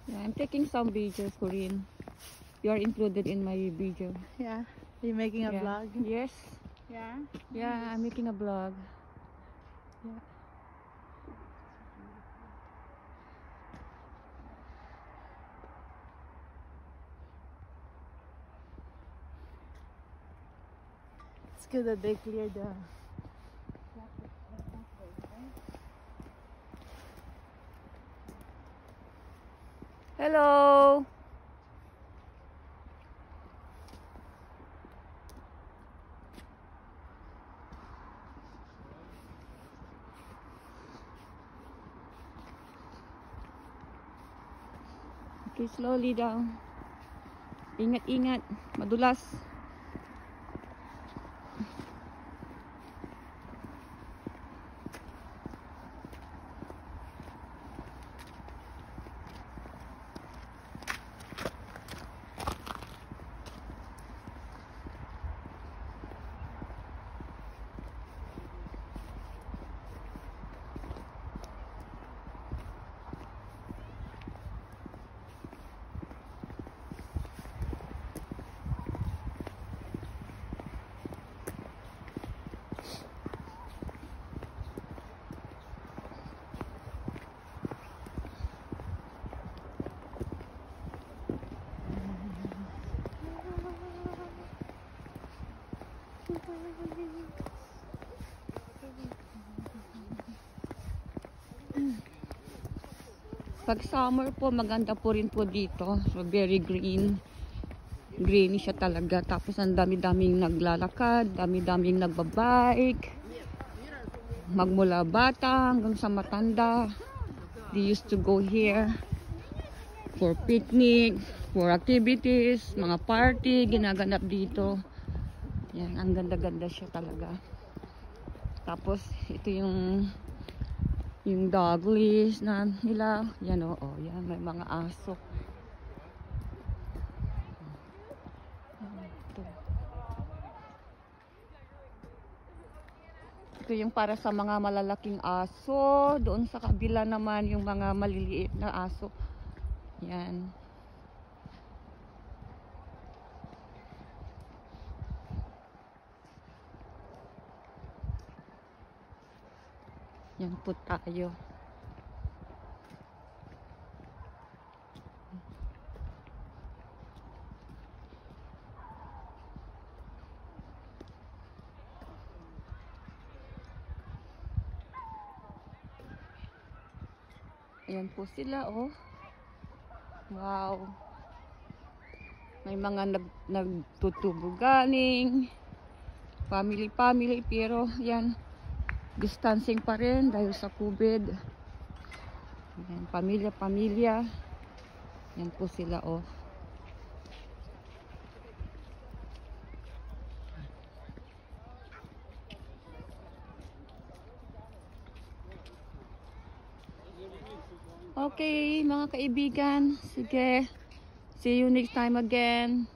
Yeah, I'm taking some videos, Corinne. You are included in my video. Yeah. Are you making a vlog? Yes. Yeah? Yeah, Nice. I'm making a vlog. Yeah. It's good that they cleared the... Hello. Okay, slowly down. Ingat-ingat, madulas. Pag summer po, maganda po rin po dito. So, very green. Greeny siya talaga. Tapos, ang dami-daming naglalakad, dami-daming nagbabike. Magmula bata hanggang sa matanda. They used to go here for picnic, for activities, mga party, ginaganap dito. Yan, ang ganda-ganda siya talaga. Tapos, ito yung dog leash na nila. Yan o, yan, may mga aso. Ito yung para sa mga malalaking aso. Doon sa kabila naman yung mga maliliit na aso. Yan. Yan po tayo. Ayan po sila, oh. Wow. May mga nagtutubo galing. Family, pero yan. Distancing pa rin dahil sa COVID. Yan, pamilya. Yan po sila, oh. Okay, mga kaibigan. Sige. See you next time again.